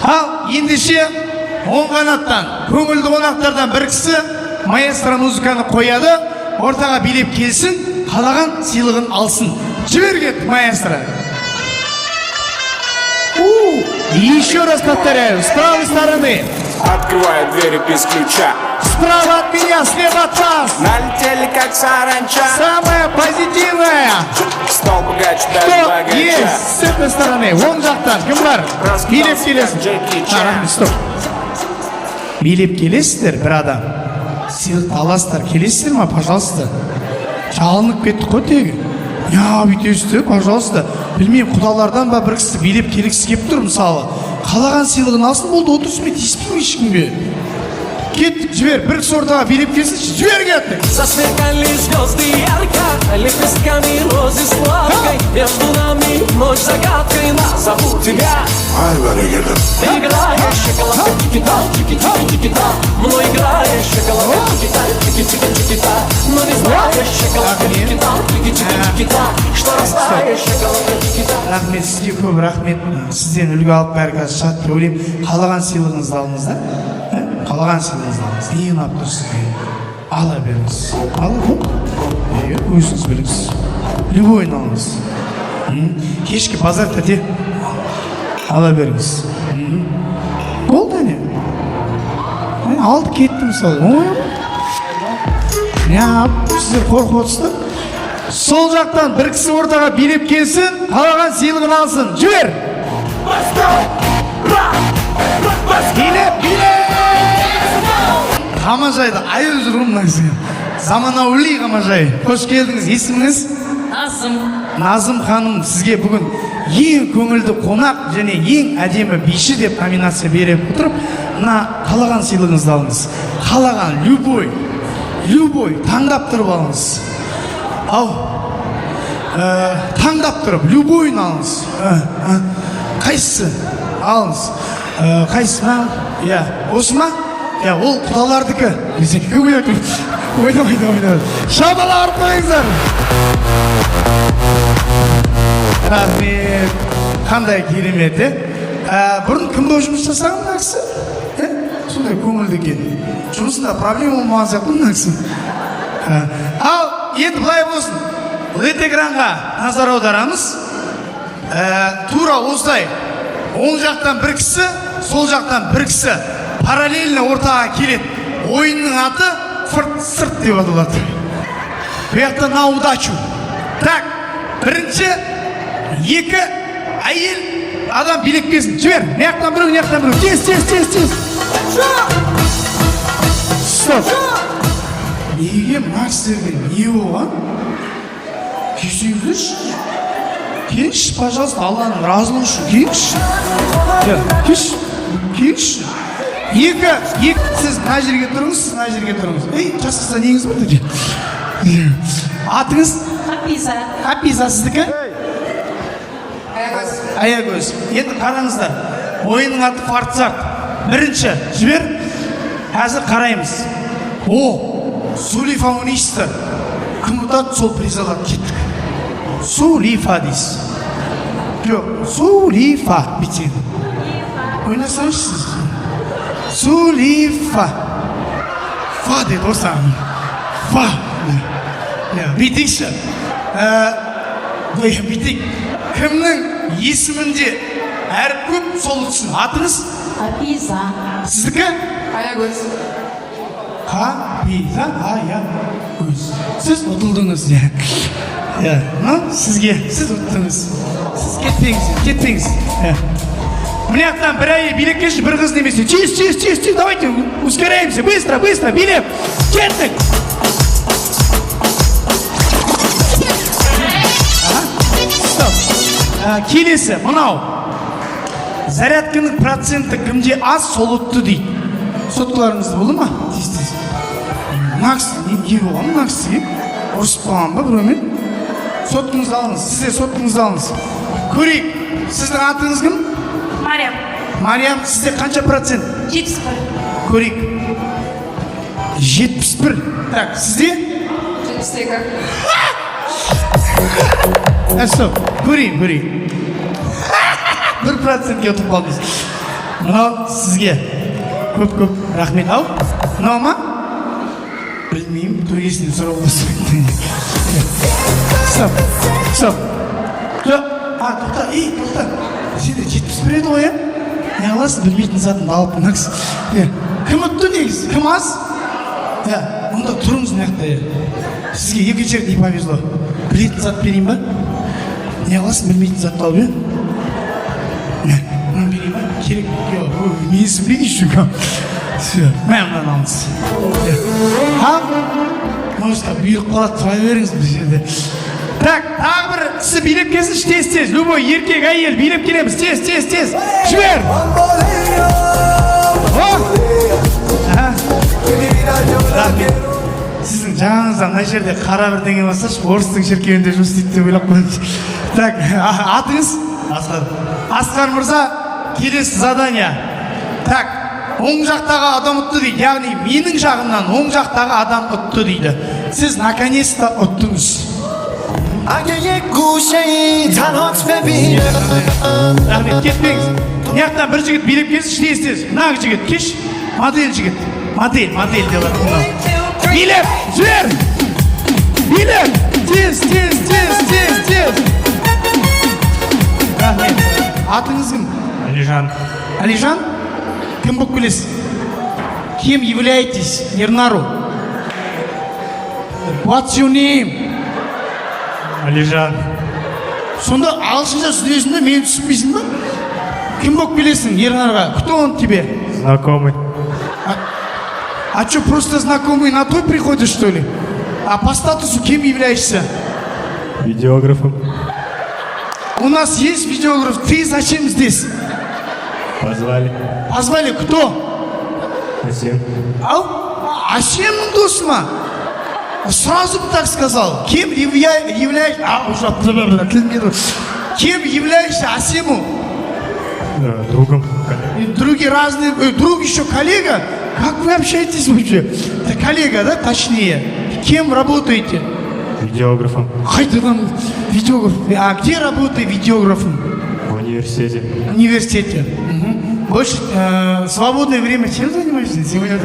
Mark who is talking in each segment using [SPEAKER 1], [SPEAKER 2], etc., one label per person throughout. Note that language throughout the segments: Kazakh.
[SPEAKER 1] Ал ендеше оң қанаттан көңілді қонақтардан бір кісі маэстро музыканы қояды, ортаға билеп келсін, қалаған сыйлығын алсын. Жібер кет, маэстро. Еще раз повторяю, с правой стороны.
[SPEAKER 2] Открывает двери без ключа.
[SPEAKER 1] Справа от меня, слева от вас.
[SPEAKER 2] Налетели как саранча.
[SPEAKER 1] Самая позитивная.
[SPEAKER 2] Стол богаче,
[SPEAKER 1] Кто
[SPEAKER 2] дай богача.
[SPEAKER 1] есть с этой стороны? Вон жақтан, кім бар? Билеп келесің. Рахмет, стоп. Билеп келесіздер, бір адам. Сыйлықты аласыздар, келесіздер ма, пожалуйста. Жалынып кеттік қой тегі. Я, бүйтесіздер, пожалуйста. Білмеймін, құдалардан ба бір кісі билеп келгісі кеп тұр, мысалы. Қалаған сыйлығын алсын, болды, отырсын, тиіспеймін ешкімге. Кеттік, жібер, бір кісі ортаға билеп келсін, жібер кеттік.
[SPEAKER 3] Засверкали звезды ярко, лепестками розы сладкой. Между нами ночь загадкой, нас зовут тебя. Ты играешь, шоколад, чики-та, чики-та, мной играешь, шоколад, чики-та, но не знаешь, шоколад, чики-та, что растаешь, шоколад, чики-та.
[SPEAKER 1] Рахмет, сізге көп рахмет. Сізден үлгі алып бәрі қазір шат деп ойлаймын. Қалаған сыйлығыңызды алыңыз да? Қалаған сыйлығыңызды алыңыз. Не ұнап тұр сізге? Ала беріңіз. Ала бұл? Өзіңіз біліңіз. Любойын алыңыз. Кешкі базар тәте. Ала беріңіз. Болды әне? Алды кетті мысалы. Оңай ма? Сіздер қорқып отырсыздар. Сол жақтан бір кісі ортаға билеп келсін, қалаған сыйлығын алсын. Жібер! Билеп! Қамажайды айыр жүргім мынаңызға. Заманауи қамажай. Қош келдіңіз. Есіміңіз? Назым ханым, сізге бүгін ең көңілді қонақ және ең әдемі биші деп номинация беріп отырып, мына қалаған сыйлығыңызды алыңыз. Қалаған, любой, таңдап тұрып алыңыз. Ау, таңдап тұрып, любойын алыңыз. Қайсысы? Алыңыз. Қайсысы ма? Осы ма? Ол құдалардікі. Ойнамайды. Шабала арып қойыңыздар. Рахмет. Қандай керемет, бұрын кім болып жұмыс жасаған мына кісі? Сондай көңілді екен. Жұмысында проблема болмаған сияқты мына кісі. Ал, енді былай болсын. Лед экранға назар аударамыз. Тура осылай. Оң жақтан бір кісі, сол жақтан бір кісі параллельно ортаға келеді. Ойынның аты фырт-сырт деп аталады. Бұяқта на удачу. Так, бірінші, екі әйел адам билеп келсін. Жібер, мияқтан біреу. Тез. Стоп. Неге Макстерге не болған? Күйсеңіздерші? Келші, пожалуйста, Алланың разылығы үшін. Келші. Екі, сіз мына жерге тұрыңыз, жасқаса неңіз бар деді. Атыңыз? Хапиза, сіздікі? Аягөз. Енді қараңыздар. Ойынның аты фартсарт. Бірінші, жібер. Қазір қараймыз. Сулифа ойнайсыздар. Кім ұтады, сол приз алады. Кеттік. Сулифа дейсіз. Жоқ, Сулифа бітеді. Ойнасаңыз. Сулифа. Фа деді осыған. Фа. Бітейші. Бітейк. Кімнің есімінде әріп көп сол ұтсын. Атыңыз?
[SPEAKER 4] Хапиза.
[SPEAKER 1] Сіздікі?
[SPEAKER 4] Аягөз.
[SPEAKER 1] Хапиза, Аягөз. Сіз ұтылдыңыз. Сізге, сіз ұттыңыз. Сіз кетпеңіз. Мынаяқтан бір әйел билеп келші, бір қыз немесе. Тез, давайте, ускоряемся, быстро, билеп. Кеттік. Келесі, мынау. Зарядканың проценті кімде аз, сол ұтты дейді. Соткаларыңызды болды ма? Тез. Макс, не болған Максиге? Ұрысып қалған ба біреумен? Соткаңызды алыңыз, сізде соткаңызды алыңыз. Көрейік, сіздің атыңыз кім? Мариям, сізде қанша процент?
[SPEAKER 4] 71.
[SPEAKER 1] Көрейік. 71. Так, сізде?
[SPEAKER 4] 72.
[SPEAKER 1] Стоп, көрейін. 1%-ке ұтып қалдыңыз. мынау сізге көп рахмет. Ау, мынау ма? Білмеймін, төресінен сұрауға сұрақ. Стоп. Тоқта, тоқта. Сенде 71 еді ғой, е? Не қыласың, білмейтін затын алып мынақсы. Кім ұтты негіз? Кім аз? Онда тұрыңыз мынақта. Сізге екінші рет не повезло. Білетін зат берейін ба? Не қыласың, білмейтін затты алып, е? Мына берейін ба? Керек. Менсін білейін үшін. Мәмін алыңыз. Может, бұйырып қалады, тұра беріңіз бұл жерде. Так, тағы бір кісі билеп келсінші, тез. Любой еркек, әйел билеп келеміз, тез. Жібер! Сіздің жаңыңыздан мына жерде қара бірдеңе болсашы, орыстың шіркеуінде жұмыс істейді деп ойлап қойдым. Так, атыңыз? Асқар мырза, келесі задание. Так, оң жақтағы адам ұтты дейді, яғни менің жағымнан оң жақтағы адам ұтты дейді. Сіз наконец-то ұттыңыз. Рахмет, кетпеңіз. Мынаяқтан бір жігіт билеп келсін, тез. Мына жігіт, кеш. Модель жігіт. Модель деп атты. Билеп, жібер! Билеп! Тез! Рахмет. Атыңыз кім? Алижан? Кім болып келесіз? Кем являетесь? Ернару? What's your name?
[SPEAKER 5] Алижан.
[SPEAKER 1] Сонда ағылшынша сөйлесің де мені түсінбейсің ба? Кім болып келесің Ернарға? Кто он тебе?
[SPEAKER 5] Знакомый.
[SPEAKER 1] А что, просто знакомый на той приходишь, что ли? А по статусу кем являешься?
[SPEAKER 5] Видеографом.
[SPEAKER 1] У нас есть видеограф. Ты зачем здесь?
[SPEAKER 5] Позвали.
[SPEAKER 1] Позвали кто?
[SPEAKER 5] Асем.
[SPEAKER 1] Асемнің досы ма? Сразу бы так сказал. Кем являешься? Кем являешься Асему?
[SPEAKER 5] Другом.
[SPEAKER 1] Другие разные. Друг еще коллега? Как вы общаетесь вообще? Это коллега, да, точнее? Кем работаете?
[SPEAKER 5] Видеографом.
[SPEAKER 1] Хайдан видеограф. А где работаете видеографом?
[SPEAKER 5] В университете.
[SPEAKER 1] В университете. Больше свободное время чем занимаешься сегодня?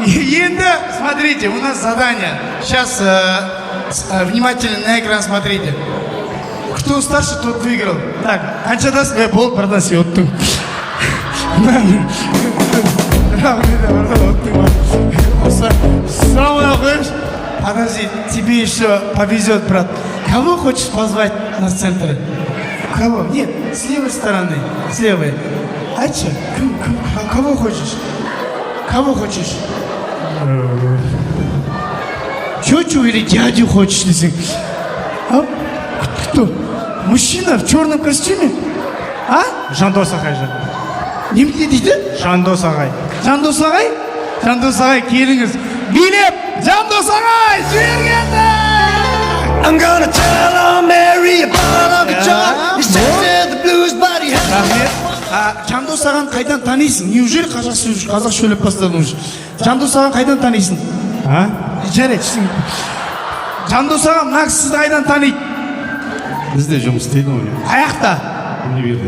[SPEAKER 1] Енді, смотрите, у нас задание. Сейчас внимательно на экран смотрите. Кто старше, тот выиграл. Так, қаншадасың? Болды, бірден сен ұттың. Сразу қойыш. Подожди, тебе еще повезет, брат. Кого хочешь позвать на центр? Кого? Нет, с левой стороны. С левой. А что? Кого хочешь? Кого хочешь? Тетю или дядю хочешь? А? Кто? Мужчина в черном костюме? А?
[SPEAKER 5] Жандос ағай же.
[SPEAKER 1] Немене дейді?
[SPEAKER 5] Жандос ағай.
[SPEAKER 1] Жандос ағай? Жандос ағай, келіңіз. Билеп, Жандос ағай, жібергенді!
[SPEAKER 6] I'm gonna tell her Mary about Uncle John. He says the blues, but he has
[SPEAKER 1] Рахмет. Жандос ағаны қайдан танисың? Неужели қазақ сөйлеп бастадың уже? Жандос ағаны қайдан танисың? Жарайды, түсің. Жандос ағам, мына сізді қайдан таниды?
[SPEAKER 5] Бізде жұмыс істейді ғой.
[SPEAKER 1] Қаяқта?
[SPEAKER 5] Универде.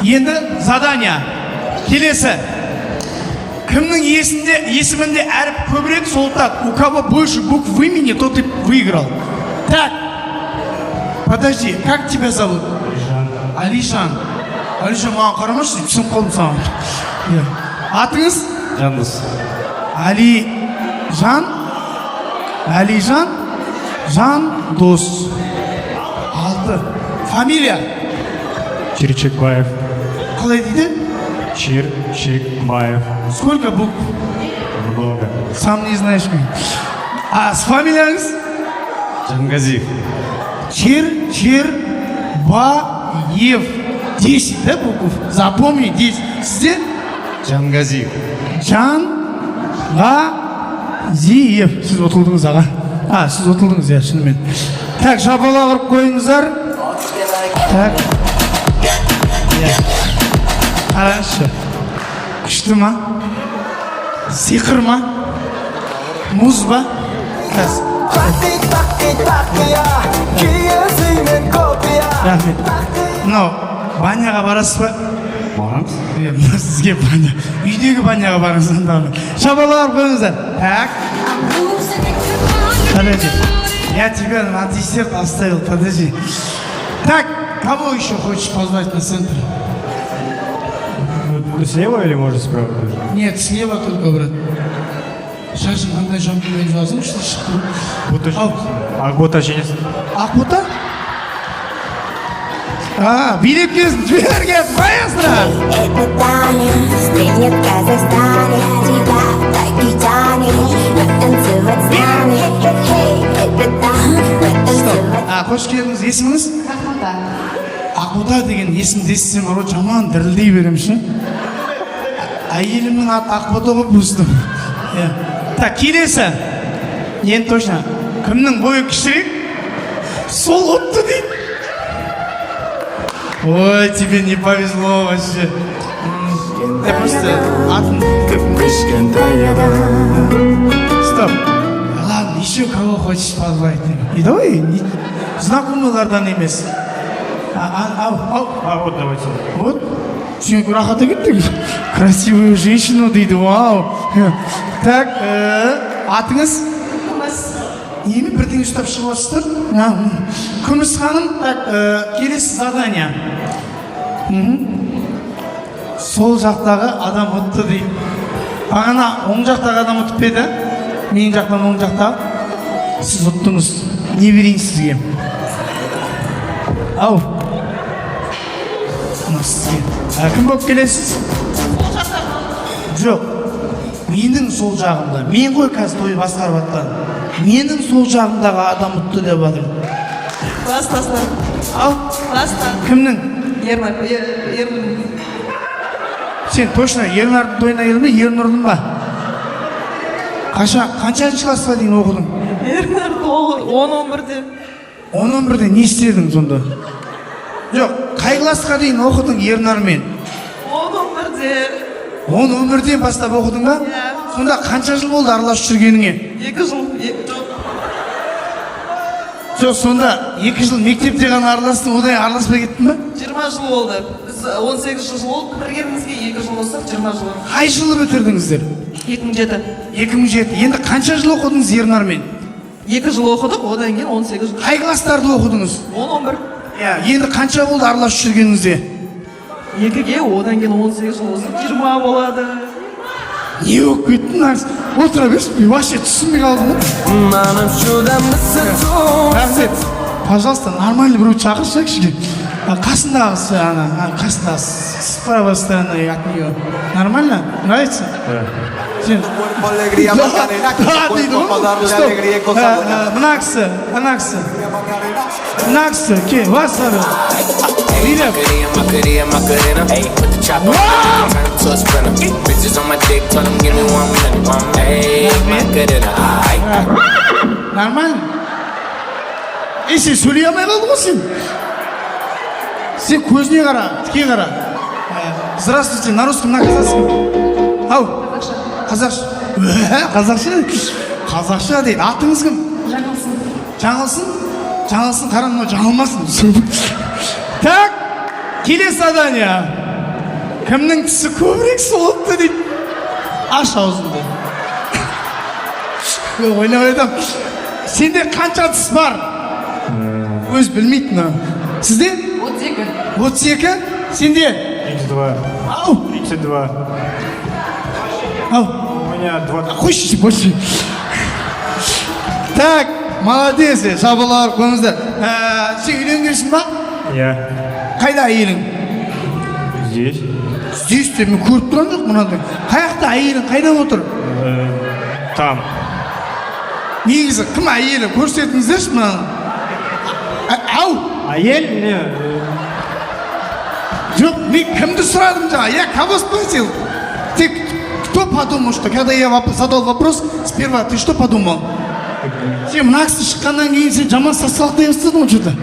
[SPEAKER 1] Енді задание. Келесі. Кімнің есімінде әріп көбірек сол так. У кого больше букв в имени, тот и выиграл. Так. Подожди, как тебя зовут? Алишан. Алишан, маған қарамашы, түсініп қалдым саған. Атыңыз?
[SPEAKER 5] Жандос.
[SPEAKER 1] Алижан? Жандос. 6. Фамилия?
[SPEAKER 5] Черчекбаев.
[SPEAKER 1] Қалай дейді?
[SPEAKER 5] Черчекбаев.
[SPEAKER 1] Сколько букв?
[SPEAKER 5] Много.
[SPEAKER 1] Сам не знаешь. А с фамилияңыз?
[SPEAKER 5] Джангазиев.
[SPEAKER 1] Черчекбаев. 10, да, букв? Запомни, 10. Сізде?
[SPEAKER 5] Джангазиев.
[SPEAKER 1] Жанғазиев. Сіз отылдыңыз аға. Сіз отылдыңыз, я шынымен. Так, жабала ұрып қойыңыздар. Так. Қараңызшы. Күшті ма? Сиқыр ма? Мұз ба? Рахмет. Мынау, баняға барасыз ба?
[SPEAKER 5] Барамыз.
[SPEAKER 1] Сізге баня. Үйдегі баняға барыңыз анда. Шабалар қойыңыздар. Так. Подожди. Я тебя на десерт оставил, подожди. Так, кого еще хочешь позвать на центр?
[SPEAKER 5] Слева или может справа?
[SPEAKER 1] Нет, слева только, брат. Шашын қандай жампымен жазым, что шықты.
[SPEAKER 5] Бота. Бота женесі.
[SPEAKER 1] Ақбота? Билеп кезін жіберген, маэстро!
[SPEAKER 7] Это танец, стынет в Казахстане. Тебя так и тянет танцевать с нами. Это танец, танцевать.
[SPEAKER 1] Қош келдіңіз, есіміңіз?
[SPEAKER 4] Ақбота.
[SPEAKER 1] Ақбота деген есімді естісем, жаман дірілдей берем ше. Әйелімнің аты Ақбота ғой бұстым. Так, келесі. Енді точно. Кімнің бойы кішірек? Сол отты дейді. Ой, тебе не повезло вообще. Я просто атын. Стоп. Ладно, еще кого хочешь позвать? И давай, знакомыйлардан емес.
[SPEAKER 5] Вот давайте.
[SPEAKER 1] Вот. Сен рахат кеттің. Красивую женщину дейді, вау. Так, атыңыз? Емі бірден ұстап шығып жатсыздар? Күміс ханым, так, келесі задание. Сол жақтағы адам ұтты дейді. Бағана оң жақтағы адам ұтып еді. Мен жақтан оң жақтағы. Сіз ұттыңыз. Не берейін сізге? Ау. Кім болып келесіз? Жоқ. Менің сол жағымда. Мен ғой қазір тойы басқарып аттан. Менің сол жағымдағы адам ұтты деп адым.
[SPEAKER 8] Класстастар.
[SPEAKER 1] Ал?
[SPEAKER 8] Класстар.
[SPEAKER 1] Кімнің?
[SPEAKER 8] Ернар.
[SPEAKER 1] Сен точно Ернардың тойына келдің бе? Ернұрдың ба? Қаншаншы классқа дейін оқыдың?
[SPEAKER 8] Ернар 10-11-де.
[SPEAKER 1] 10-11-де не істедің сонда? Жоқ, қай классқа дейін оқыдың Ернармен?
[SPEAKER 8] 10-11-де.
[SPEAKER 1] 10-11-ден бастап оқыдың ба? Сонда қанша жыл болды араласып жүргеніңе?
[SPEAKER 8] 2 жыл.
[SPEAKER 1] Жоқ, сонда 2 жыл мектепте ғана араластың, одан араласпай кеттің ба?
[SPEAKER 8] 20 жыл болды. Біз 18 жыл болды біргенімізге, 2 жыл болсақ 20 жыл.
[SPEAKER 1] Қай жылы бітірдіңіздер?
[SPEAKER 8] 2007.
[SPEAKER 1] 2007. Енді қанша жыл оқыдыңыз Ернармен?
[SPEAKER 8] 2 жыл оқыдық, одан кейін 18 жыл.
[SPEAKER 1] Қай класстарды оқыдыңыз?
[SPEAKER 8] 10-11.
[SPEAKER 1] Енді қанша болды араласып жүргеніңізде?
[SPEAKER 8] 2-ге, одан кейін 18 жыл болса 20 болады.
[SPEAKER 1] Не болып кеттің? Отыра берші, вообще түсінбей қалдым. Рахмет. Пожалуйста, нормальный біреу шақырсайықшы. Қасындағысы, қасындағысы, справа стороны от нее. Нормально? Нравится? Сен...
[SPEAKER 2] Alegría Macarena, que tu cuerpo para darle alegría y cosas buenas.
[SPEAKER 1] Мына кісі, ке, васары. Билеп.
[SPEAKER 2] Macarena, ayy, put the chopper on, turn it to a sprinter. Bitches on my dick, tell them give me 1 minute. Ayy, Macarena, ayy.
[SPEAKER 1] Нормально? Сен сөйлей алмай қалды ғой сен. Сен көзіне қара, тіке қара. Здравствуйте, на русском, на казахском. Ау, қазақша. Қазақша? Қазақша дейді. Атыңыз кім? Жаңылсын? Жаңылсын, қара мынау жаңылмасын. Так, келесі задание. Кімнің тісі көбірек солыпты дейді. Аш аузыңды. Ойнап айтам. Сенде қанша тіс бар? Өз білмейтін. Сізде?
[SPEAKER 4] 32.
[SPEAKER 1] 32? Сенде?
[SPEAKER 5] 32.
[SPEAKER 1] Ау!
[SPEAKER 5] 32.
[SPEAKER 1] Ау!
[SPEAKER 5] У меня 20.
[SPEAKER 1] Қойшы, больше. Так, молодец, жабылар қойыңыздар. Сен үйленгенсің ба?
[SPEAKER 5] Я.
[SPEAKER 1] Қайда әйелің?
[SPEAKER 5] Здесь.
[SPEAKER 1] Здесь де мен көріп тұрған жоқ мынандай. Қаяқта әйелің, қайда отыр?
[SPEAKER 5] Там.
[SPEAKER 1] Негізі, кім әйелі? Көрсетіңіздерші мынаны. Ау!
[SPEAKER 5] Әйел? Не.
[SPEAKER 1] Жоқ, мен кімді сұрадым жаңа? Я кого спросил? Ты кто подумал, что когда я задал вопрос, сперва ты что подумал? Сен мына кісі шыққаннан кейін сен жаман сасылақ дей бастадың ғой что-то.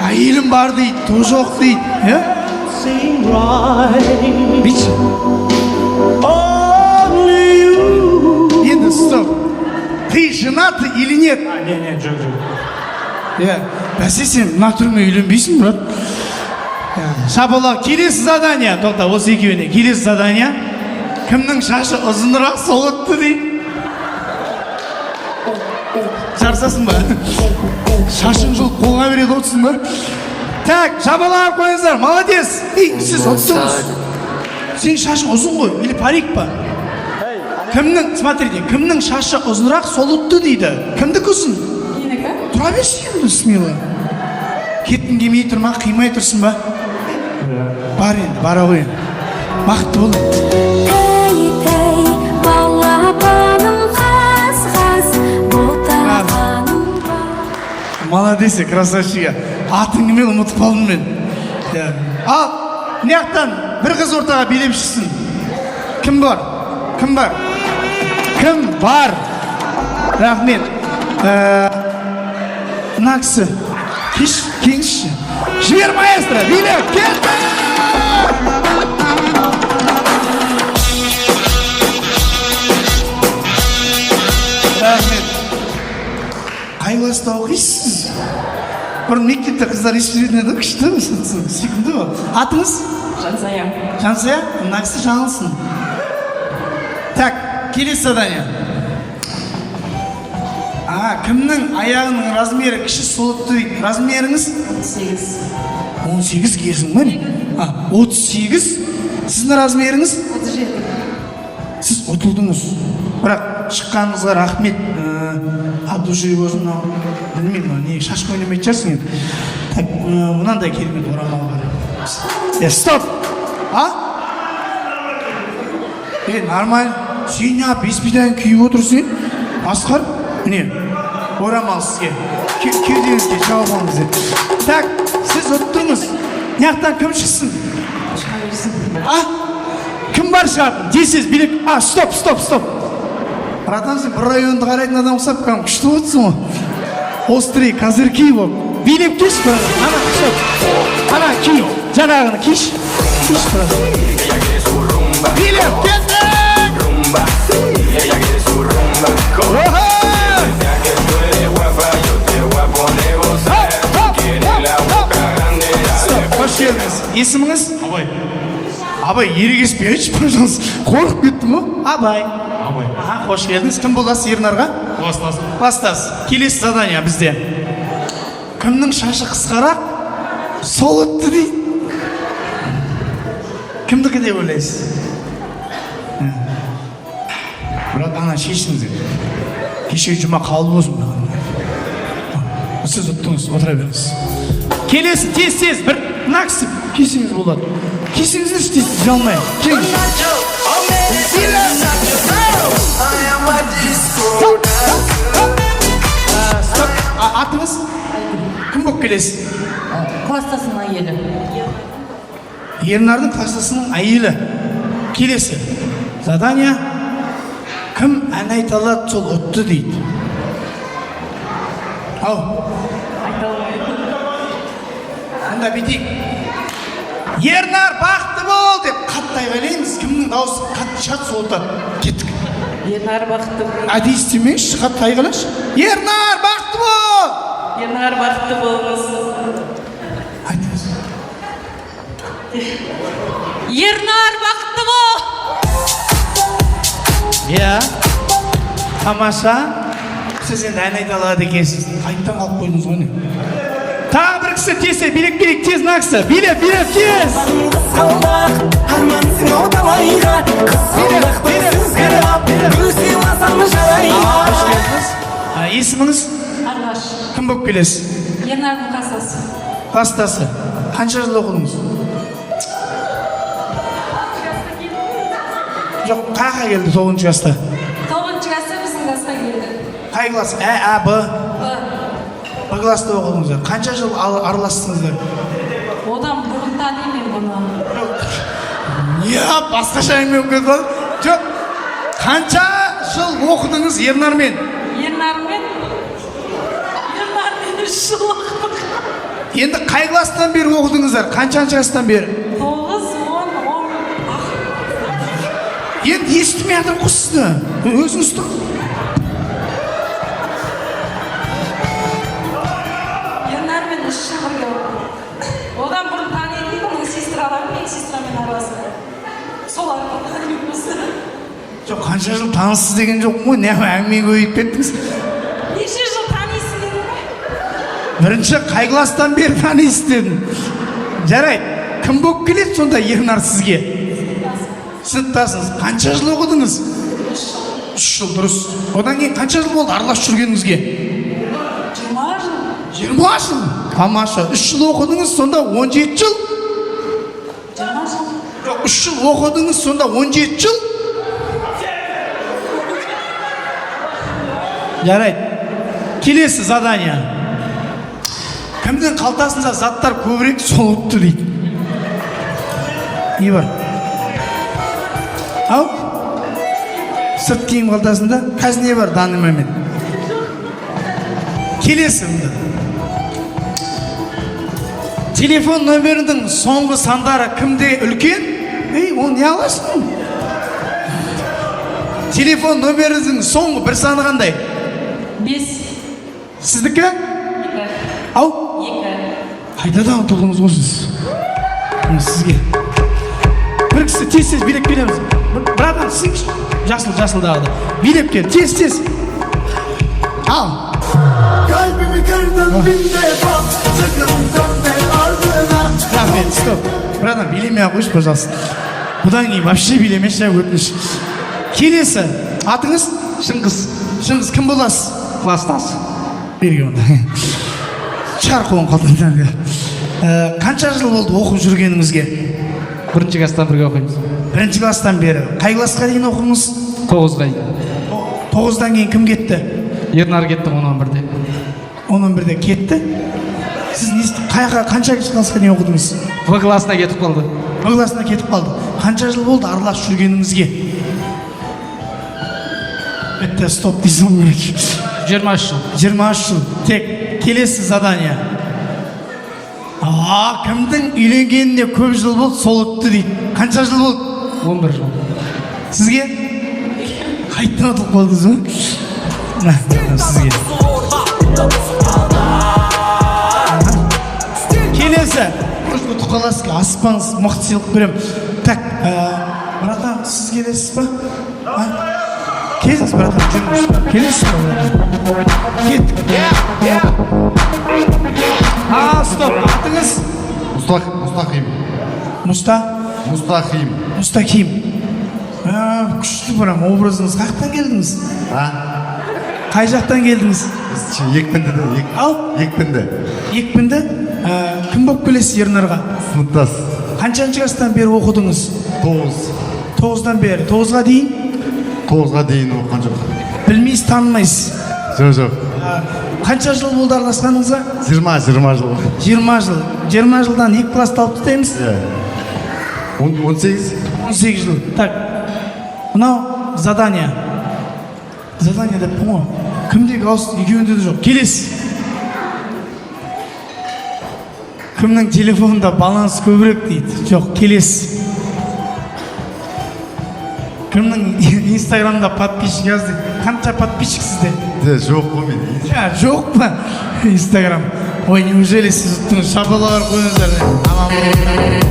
[SPEAKER 1] Әйелім бар дейді, то жоқ дейді. Бич. Енді стоп. Ты женатый или нет?
[SPEAKER 5] Не, жоқ.
[SPEAKER 1] Бәсе сен мына түрме үйленбейсің, брат. Шапалақ, келесі задание. Тоқта, осы екеуіне. Келесі задание. Кімнің шашы ұзынырақ сол өтті дейді. Жарсасың ба? Шашың жұлып қолға береді отырсың ба? Так, шапалақ қойыңыздар. Молодец. Сіз ұттыңыз. Сен шашың ұзын ғой, или парик па? Кімнің, смотрите, кімнің шашы ұзынырақ сол өтті дейді. Кімдікі ұзын?
[SPEAKER 4] Менікі?
[SPEAKER 1] Тұра берші енді, смело. Кеткің келмей тұрма, қимай тұрсың ба? Бар енді, бара ғой енді. Бақытты бол.
[SPEAKER 7] Тәй, тәй, балапаным қаз-қаз, ботағаным бар.
[SPEAKER 1] Молодец, красавчик. Атыңды мен ұмытып қалдым мен. Ал, неяқтан бір қыз ортаға билеп шықсын. Кім бар? Кім бар? Кім бар? Рахмет. Мына кісі. Кеңші. Жібер маэстро, билеп, кетті! Рахмет. Қай класста оқисыз? Бұрын мектепте қыздар естіретін еді, күшті мысылсың, сүйкімді бол. Атыңыз?
[SPEAKER 4] Жансая.
[SPEAKER 1] Жансая? Мына кісі жаңылсын. Так, келесі задание. Кімнің аяғының размері кіші солықты дейді. Размеріңіз?
[SPEAKER 4] 18.
[SPEAKER 1] 18 керсің ба не? 38. Сіздің размеріңіз?
[SPEAKER 4] 37.
[SPEAKER 1] Сіз ұтылдыңыз. Бірақ шыққаныңызға рахмет. От души болсын. Білмеймін, не шашқа ойнамайды жарсың енді. Так, мынандай керемет орамал бар. Стоп! Нормально. Сен не беспидан күйіп отырсың? Асқар? Міне, орамал сізге. Кеудеңізге жауап алыңыз. Так, сіз ұттыңыз. Неяқтан кім шықсын? Кім бар шығатын? Дейсіз, билік. Стоп. Братан, сен бір районды қарайтын адам ұқсап, күшті отырсың ғой. Острый, козырьки болып. Билеп кеш, братан. Ана, стоп. Ана, ки. Жаңағыны кеш. Кеш, братан. Билеп, кетті! Қош келдіңіз. Есіміңіз?
[SPEAKER 5] Абай.
[SPEAKER 1] Абай, ерегеспейші, пожалуйста. Қорқып кеттім ғой? Абай. Қош келдіңіз. Кім боласыз Ернарға? Класстас. Келесі задание бізде. Кімнің шашы қысқарақ, сол өтті дейді. Кімдікі деп ойлайсыз? Бірақ ана шешіңіз. Кеше жұма қалды болсын. Сіз ұттыңыз, отыра беріңіз. Келесі тез, бір нақсып кесіңіз болады. Кесіңіздер тез, жалмай. Кеңіз. Атыңыз? Кім болып келесіз?
[SPEAKER 4] Кластасының әйелі.
[SPEAKER 1] Ернардың кластасының әйелі. Келесі. Задание. Кім ән айта алады, сол ұтты дейді. Ау. Мұнда бетейік. Ернар бақты бол деп қатты айғайлаймыз. Кімнің дауысы қатты шығады, сол ұтады. Кеттік.
[SPEAKER 4] Ернар бақытты бол.
[SPEAKER 1] Әдей істемейші, қатты айғайлашы. Ернар бақты бол!
[SPEAKER 4] Ернар бақытты болыңыз.
[SPEAKER 1] Айтыңыз.
[SPEAKER 4] Ернар бақытты бол!
[SPEAKER 1] Тамаша. Сіз енді ән айта алады екенсіз. Қайттан қалып қойдыңыз ғой не? Тағы бір кісі тезсе, билеп тез нақсы. Билеп, тез! Есіміңіз?
[SPEAKER 4] Арғаш.
[SPEAKER 1] Кім болып келесіз?
[SPEAKER 4] Ернардың қасасы.
[SPEAKER 1] Класстасы. Қанша жыл оқыдыңыз? Жоқ, қайға келді 9 жаста?
[SPEAKER 4] 9 класста біздің классқа келді.
[SPEAKER 1] Қай класс? Б класста оқыдыңыздар. Қанша жыл араластыңыздар?
[SPEAKER 4] Одан бұрын танимын бұны.
[SPEAKER 1] Басқаша әңгіме болып кетті. Жоқ. Қанша жыл оқыдыңыз Ернармен?
[SPEAKER 4] Ернармен 3 жыл оқыдық.
[SPEAKER 1] Енді қай класстан бері оқыдыңыздар? Қаншаншы жастан бері?
[SPEAKER 4] 9, 10.
[SPEAKER 1] Енді естімей адам құсызды. Өзіңіз тұр.
[SPEAKER 4] Ернармен 3 жыл бірге оқыдық. Одан бұрын танимын бұны.
[SPEAKER 1] жоқ қанша жыл таныссыз деген жоқ қой, не әңгіме көбейіп кеттіңіз.
[SPEAKER 4] Неше жыл танисың дедің бе?
[SPEAKER 1] Бірінші қай класстан бері танисыз дедім. Жарайды, кім болып келеді сонда Ернар сізге? Сыныптасыңыз. Қанша жыл оқыдыңыз? 3 жыл, дұрыс. Одан кейін қанша жыл болды араласып жүргеніңізге?
[SPEAKER 4] 20 жыл.
[SPEAKER 1] 20 жыл. Тамаша. 3 жыл оқыдыңыз, сонда 17 жыл.
[SPEAKER 4] 20 жыл.
[SPEAKER 1] 3 жыл оқыдыңыз, сонда 17 жыл. Жарайды. Келесі задание. Кімдің қалтасында заттар көбірек, сол ұтты дейді. Не бар? Ау? Сырт киім қалтасында қазір не бар, данный момент? Келесі. Телефон нөмірінің соңғы сандары кімде үлкен? Ол не аласың? Телефон нөмірінің соңғы бір саны қандай?
[SPEAKER 4] 5.
[SPEAKER 1] Сіздікі?
[SPEAKER 4] 2.
[SPEAKER 1] Ау?
[SPEAKER 4] 2.
[SPEAKER 1] Қайтадан ұтылдыңыз ғой сіз. Сізге. Бір кісі тез-тез билеп келеміз. Братан, сіз жасыл-жасылдағы. Билеп кел, тез-тез. Ал.
[SPEAKER 6] Kalbimi kırdın bin defa, sakın dönme ardına.
[SPEAKER 1] Рахмет, стоп. Братан, билемей ақ қойшы, пожалуйста. Бұдан кейін вообще билемеші, өтініш. Келесі. Атыңыз? Шыңғыс. Шыңғыс, кім боласыз? Класстас. Берге онда. Шығар қолын қалтаңдан. Қанша жыл болды оқып жүргеніңізге?
[SPEAKER 9] 1-ші класстан бірге оқимыз.
[SPEAKER 1] 1-ші класстан бері. Қай классқа дейін оқыңыз?
[SPEAKER 9] 9-ға дейін.
[SPEAKER 1] 9-дан кейін кім кетті?
[SPEAKER 9] Ернар кетті 11-де.
[SPEAKER 1] 11-де кетті? Сіз қанша классқа дейін оқыдыңыз?
[SPEAKER 9] В классына кетіп қалды.
[SPEAKER 1] В классына кетіп қалды. Қанша жыл болды араласып жүргеніңізге? Бітті, стоп дейсің керек.
[SPEAKER 9] 23 жыл.
[SPEAKER 1] 23 жыл. Тек келесі задание. Кімдің үйленгеніне көп жыл болды, сол өтті дейді. Қанша жыл болды?
[SPEAKER 9] 11 жыл.
[SPEAKER 1] Сізге? Қайттан ұтылып қалдыңыз ба? Сізге. Келесі. Ұтып қаласыз, аспаңыз, мықты сыйлық берем. Так, братан, сіз келесіз ба? Келесіз, братан, жүріңіз. Келесіз ба? Кеттік. Стоп, атыңыз?
[SPEAKER 10] Мұстақим.
[SPEAKER 1] Мұстақим. Күшті бірам, образыңыз қақтан келдіңіз? Қай жақтан келдіңіз? Екпінді? Кім болып келесіз Ернарға?
[SPEAKER 10] Сыныптас.
[SPEAKER 1] Қаншаншы класстан бері оқыдыңыз?
[SPEAKER 10] 9.
[SPEAKER 1] 9-дан бері. 9-ға дейін?
[SPEAKER 10] 9-ға дейін оқыған жоқ.
[SPEAKER 1] Білмейсіз, танымайсыз?
[SPEAKER 10] Жоқ.
[SPEAKER 1] Қанша жыл болды араласқаныңызға?
[SPEAKER 10] 20 жыл.
[SPEAKER 1] 20 жыл. 20 жылдан 2 классты алып тұтаймыз?
[SPEAKER 10] 18
[SPEAKER 1] жыл. Так, мынау задание. Задание деп бұң ғой. Кімде галстук, екеуінде де жоқ. Келесі. Кімнің телефонында баланс көбірек дейді? Жоқ, келесі. Кімнің инстаграмда подписчик жазды? Қанша подписчик сізде?
[SPEAKER 10] Жоқ қой мен.
[SPEAKER 1] Жоқ па? Инстаграм. Ой, неужели сіз ұттыңыз? Шапалағар қойыңыздар. Аман болыңыздар.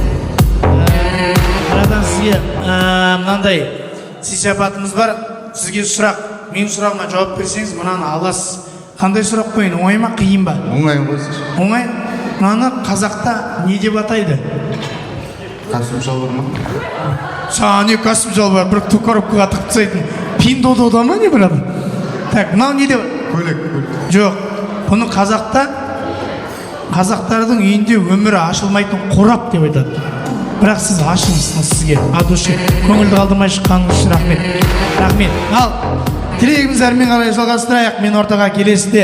[SPEAKER 1] Братан, сізге мынандай сый-сапатымыз бар. Сізге сұрақ. Менің сұрағыма жауап берсеңіз, мынаны аласыз. Қандай сұрақ қойын? Оңай ма, қиын ба?
[SPEAKER 10] Оңай қойсыз.
[SPEAKER 1] Оңай. Мынаны қазақта не деп атайды?
[SPEAKER 10] Костюм шалбар ма?
[SPEAKER 1] Саған не костюм шалбар, бір коробкаға тығып тастайтын. Пиндодода ма не братан? Так, мынау не деп?
[SPEAKER 10] Көйлек.
[SPEAKER 1] Жоқ. Бұны қазақтардың үйінде өмірі ашылмайтын қорап деп айтады. Бірақ сіз ашыңыз, сізге от души көңілді қалдырмай шыққаныңыз үшін рахмет. Ал, тілегіміз әрмен қарай жалғастырайық. Мен ортаға келесіде